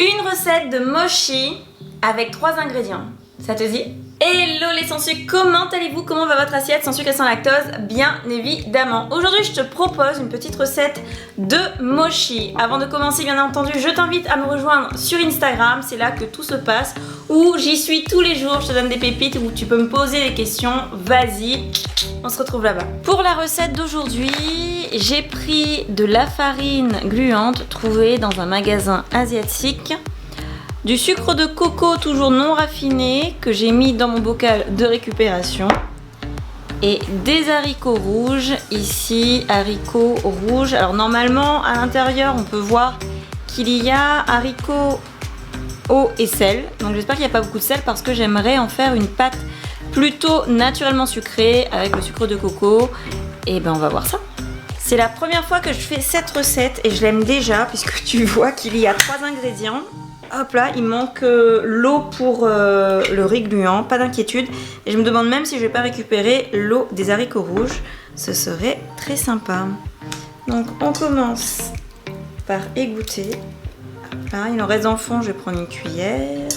Une recette de mochi avec 3 ingrédients. Ça te dit? Hello les sans sucre, comment allez-vous? Comment va votre assiette sans sucre et sans lactose? Bien évidemment. Aujourd'hui je te propose une petite recette de mochi. Avant de commencer bien entendu, je t'invite à me rejoindre sur Instagram, c'est là que tout se passe, où j'y suis tous les jours, je te donne des pépites, où tu peux me poser des questions, vas-y, on se retrouve là-bas. Pour la recette d'aujourd'hui, j'ai pris de la farine gluante trouvée dans un magasin asiatique, du sucre de coco toujours non raffiné que j'ai mis dans mon bocal de récupération et des haricots rouges, ici haricots rouges. Alors normalement à l'intérieur on peut voir qu'il y a haricots, eau et sel, donc j'espère qu'il n'y a pas beaucoup de sel parce que j'aimerais en faire une pâte plutôt naturellement sucrée avec le sucre de coco, et ben on va voir ça. C'est la première fois que je fais cette recette et je l'aime déjà puisque tu vois qu'il y a 3 ingrédients. Hop là, il manque l'eau pour le riz gluant, pas d'inquiétude. Et je me demande même si je vais pas récupérer l'eau des haricots rouges. Ce serait très sympa. Donc on commence par égoutter. Hop là, il en reste dans le fond, je vais prendre une cuillère.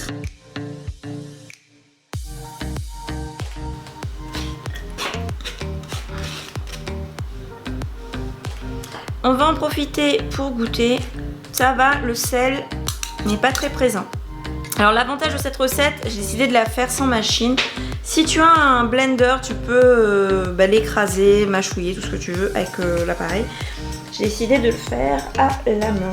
On va en profiter pour goûter. Ça va, le sel n'est pas très présent. Alors l'avantage de cette recette, j'ai décidé de la faire sans machine. Si tu as un blender, tu peux l'écraser, mâchouiller, tout ce que tu veux avec l'appareil. J'ai décidé de le faire à la main.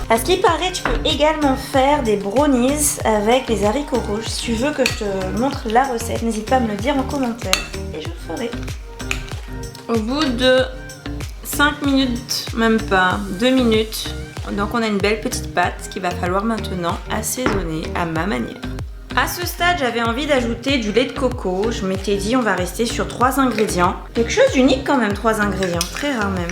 À ce qui paraît, tu peux également faire des brownies avec les haricots rouges. Si tu veux que je te montre la recette, n'hésite pas à me le dire en commentaire et je le ferai. Au bout de 5 minutes, même pas, 2 minutes. Donc on a une belle petite pâte qu'il va falloir maintenant assaisonner à ma manière. À ce stade, j'avais envie d'ajouter du lait de coco. Je m'étais dit on va rester sur 3 ingrédients. Quelque chose d'unique quand même, 3 ingrédients, très rare même.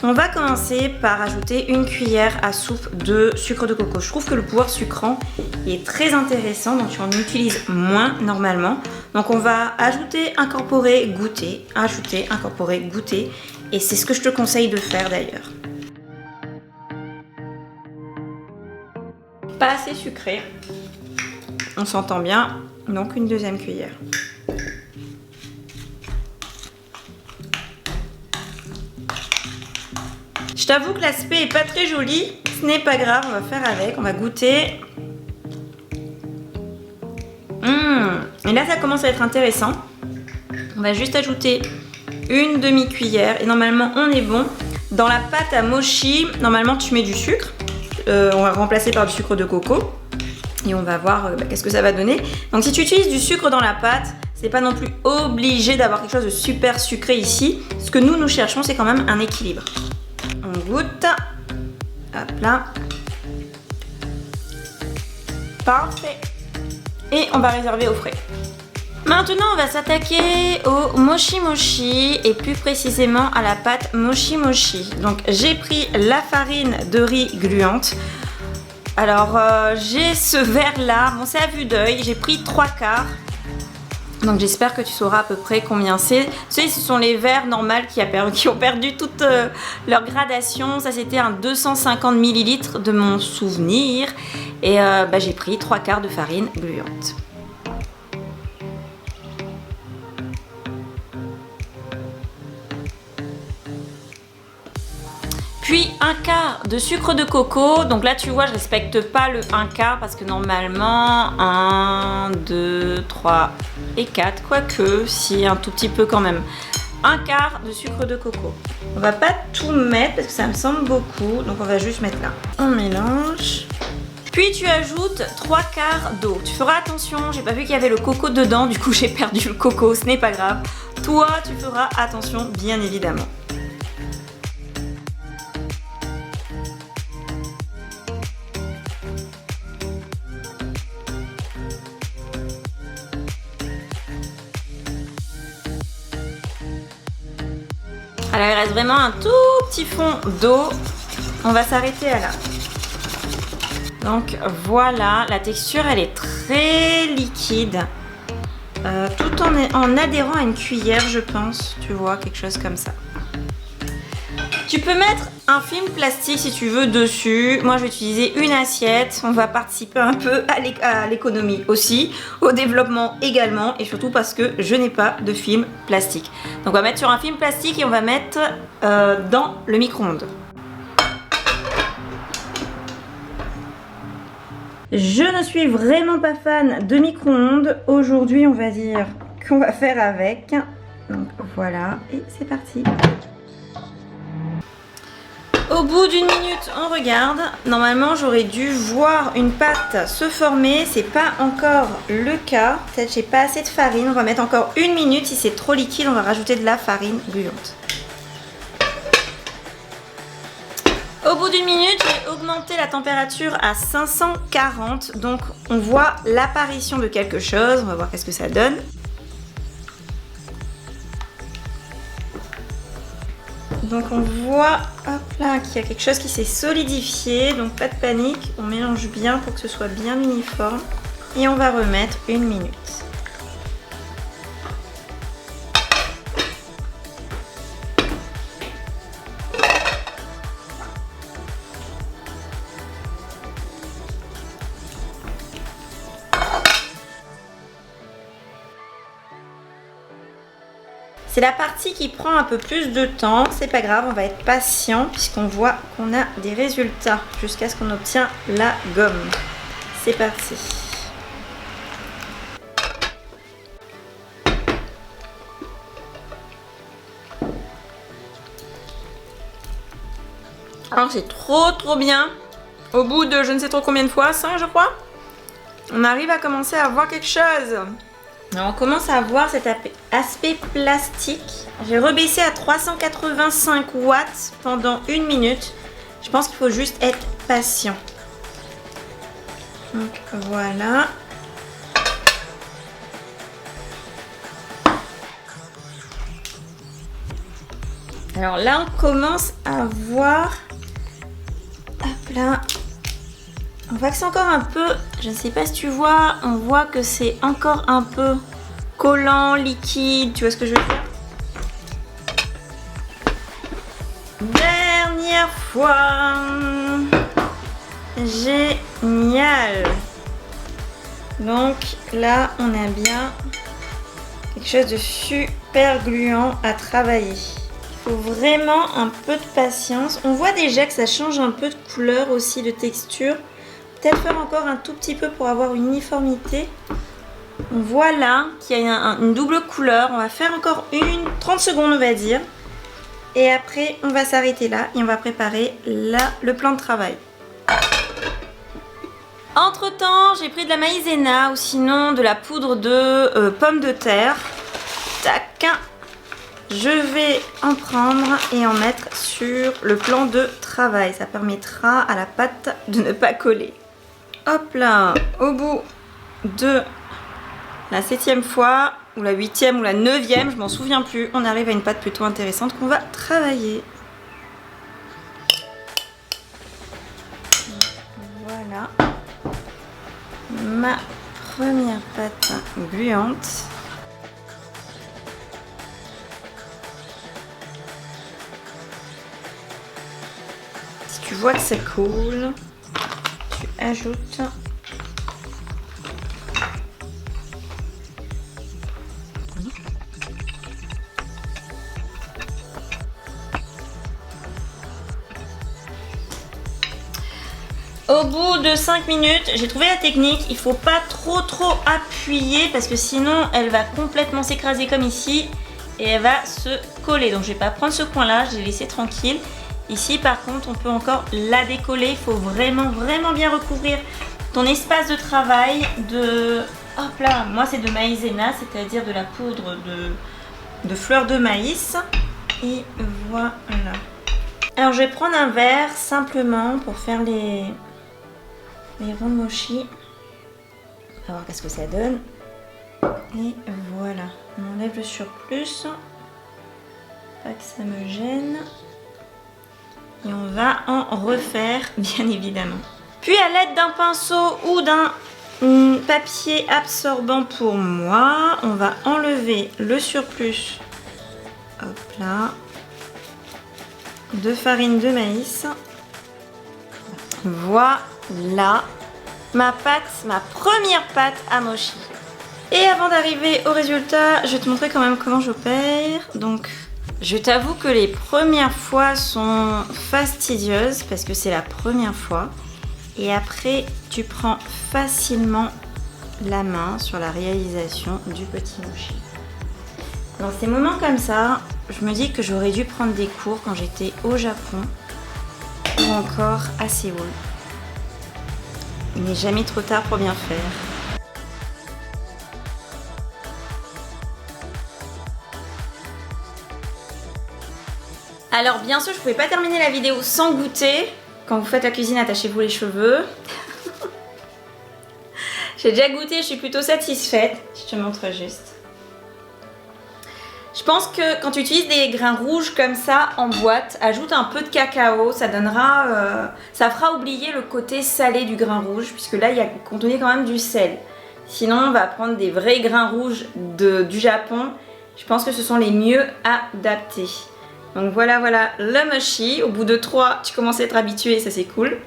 On va commencer par ajouter une cuillère à soupe de sucre de coco. Je trouve que le pouvoir sucrant est très intéressant, donc tu en utilises moins normalement. Donc on va ajouter, incorporer, goûter, ajouter, incorporer, goûter. Et c'est ce que je te conseille de faire d'ailleurs. Pas assez sucré. On s'entend bien, donc une deuxième cuillère. Je t'avoue que l'aspect est pas très joli, ce n'est pas grave, on va faire avec, on va goûter. Et là ça commence à être intéressant. On va juste ajouter une demi-cuillère et normalement on est bon. Dans la pâte à mochi, normalement tu mets du sucre. On va remplacer par du sucre de coco. Et on va voir qu'est-ce que ça va donner. Donc si tu utilises du sucre dans la pâte, c'est pas non plus obligé d'avoir quelque chose de super sucré ici. Ce que nous cherchons, c'est quand même un équilibre. On goûte. Hop là. Parfait. Et on va réserver au frais. Maintenant, on va s'attaquer au mochi mochi et plus précisément à la pâte mochi mochi. Donc, j'ai pris la farine de riz gluante. Alors, j'ai ce verre-là. Bon, c'est à vue d'œil. J'ai pris 3/4. Donc, j'espère que tu sauras à peu près combien c'est. Ce sont les verres normaux qui ont perdu toute leur gradation. Ça, c'était un 250 ml de mon souvenir. Et j'ai pris 3/4 de farine gluante. Puis 1/4 de sucre de coco. Donc là tu vois je respecte pas le 1/4 parce que normalement 1, 2, 3 et 4. Quoique si un tout petit peu quand même. 1/4 de sucre de coco. On va pas tout mettre parce que ça me semble beaucoup. Donc on va juste mettre là. On mélange. Puis tu ajoutes 3/4 d'eau. Tu feras attention, j'ai pas vu qu'il y avait le coco dedans. Du coup j'ai perdu le coco, ce n'est pas grave. Toi tu feras attention bien évidemment. Alors il reste vraiment un tout petit fond d'eau. On va s'arrêter à là. Donc voilà, la texture elle est très liquide. Tout en adhérant à une cuillère je pense. Tu vois, quelque chose comme ça. Tu peux mettre un film plastique si tu veux dessus. Moi je vais utiliser une assiette. On va participer un peu à l'économie aussi, au développement également et surtout parce que je n'ai pas de film plastique. Donc on va mettre sur un film plastique et on va mettre dans le micro-ondes. Je ne suis vraiment pas fan de micro-ondes. Aujourd'hui on va dire qu'on va faire avec. Donc voilà et c'est parti. Au bout d'une minute, on regarde. Normalement, j'aurais dû voir une pâte se former. C'est pas encore le cas. Peut-être j'ai pas assez de farine. On va mettre encore une minute. Si c'est trop liquide, on va rajouter de la farine bouillante. Au bout d'une minute, j'ai augmenté la température à 540. Donc, on voit l'apparition de quelque chose. On va voir qu'est-ce que ça donne. Donc on voit hop là qu'il y a quelque chose qui s'est solidifié, donc pas de panique, on mélange bien pour que ce soit bien uniforme et on va remettre une minute. C'est la partie qui prend un peu plus de temps, c'est pas grave, on va être patient puisqu'on voit qu'on a des résultats jusqu'à ce qu'on obtient la gomme. C'est parti. Alors c'est trop bien. Au bout de je ne sais trop combien de fois, 5 je crois, on arrive à commencer à voir quelque chose. Alors on commence à voir cet aspect plastique. J'ai rebaissé à 385 watts pendant une minute. Je pense qu'il faut juste être patient. Donc voilà. Alors là on commence à voir. Hop là. On voit que c'est encore un peu, je ne sais pas si tu vois, on voit que c'est encore un peu collant, liquide, tu vois ce que je veux dire? Dernière fois. Génial. Donc là, on a bien quelque chose de super gluant à travailler. Il faut vraiment un peu de patience. On voit déjà que ça change un peu de couleur aussi, de texture. Peut-être faire encore un tout petit peu pour avoir une uniformité. On voit là qu'il y a une double couleur. On va faire encore 30 secondes on va dire. Et après on va s'arrêter là et on va préparer le plan de travail. Entre temps j'ai pris de la maïzena ou sinon de la poudre de pommes de terre. Tac. Je vais en prendre et en mettre sur le plan de travail. Ça permettra à la pâte de ne pas coller. Hop là, au bout de la 7e fois, ou la 8e ou la 9e, je m'en souviens plus, on arrive à une pâte plutôt intéressante qu'on va travailler. Voilà, ma première pâte gluante. Si tu vois que ça coule, tu ajoutes au bout de 5 minutes, j'ai trouvé la technique, il faut pas trop appuyer parce que sinon elle va complètement s'écraser comme ici et elle va se coller. Donc je vais pas prendre ce coin là, je l'ai laissé tranquille. Ici par contre on peut encore la décoller, il faut vraiment bien recouvrir ton espace de travail de... Hop là, moi c'est de maïzena, c'est-à-dire de la poudre de fleurs de maïs. Et voilà. Alors je vais prendre un verre simplement pour faire les ronds de mochi. On va voir qu'est-ce que ça donne. Et voilà, on enlève le surplus. Pas que ça me gêne. Et on va en refaire, bien évidemment. Puis à l'aide d'un pinceau ou d'un papier absorbant pour moi, on va enlever le surplus. Hop là. de farine de maïs. Voilà ma pâte, ma première pâte à mochi. Et avant d'arriver au résultat, je vais te montrer quand même comment j'opère. Donc, je t'avoue que les premières fois sont fastidieuses parce que c'est la première fois. Et après, tu prends facilement la main sur la réalisation du petit mochi. Dans ces moments comme ça, je me dis que j'aurais dû prendre des cours quand j'étais au Japon ou encore à Séoul. Il n'est jamais trop tard pour bien faire. Alors bien sûr, je ne pouvais pas terminer la vidéo sans goûter. Quand vous faites la cuisine, attachez-vous les cheveux. J'ai déjà goûté, je suis plutôt satisfaite. Je te montre juste. Je pense que quand tu utilises des grains rouges comme ça en boîte, ajoute un peu de cacao, ça donnera, ça fera oublier le côté salé du grain rouge, puisque là il y a contenu quand même du sel. Sinon on va prendre des vrais grains rouges du Japon. Je pense que ce sont les mieux adaptés. Donc voilà le mochi. Au bout de 3, tu commences à être habitué, ça c'est cool.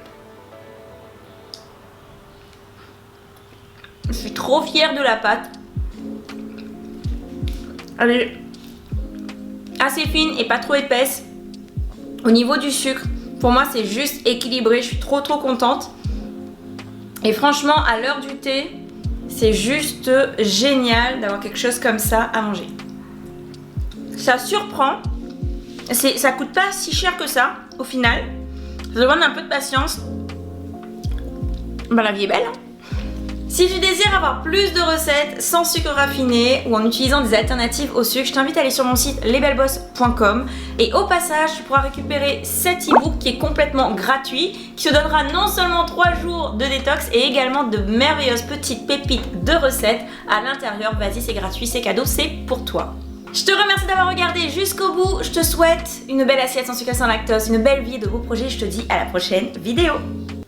Je suis trop fière de la pâte. Elle est assez fine et pas trop épaisse. Au niveau du sucre, pour moi c'est juste équilibré. Je suis trop contente. Et franchement, à l'heure du thé, c'est juste génial d'avoir quelque chose comme ça à manger. Ça surprend. Ça coûte pas si cher que ça au final. Ça demande un peu de patience. Bah, la vie est belle, hein. Si tu désires avoir plus de recettes sans sucre raffiné ou en utilisant des alternatives au sucre, je t'invite à aller sur mon site lesbellebosses.com et au passage, tu pourras récupérer cet e-book qui est complètement gratuit, qui te donnera non seulement 3 jours de détox et également de merveilleuses petites pépites de recettes à l'intérieur. Vas-y, c'est gratuit, c'est cadeau, c'est pour toi. Je te remercie d'avoir regardé jusqu'au bout. Je te souhaite une belle assiette sans sucre et sans lactose, une belle vie, de beaux projets. Je te dis à la prochaine vidéo.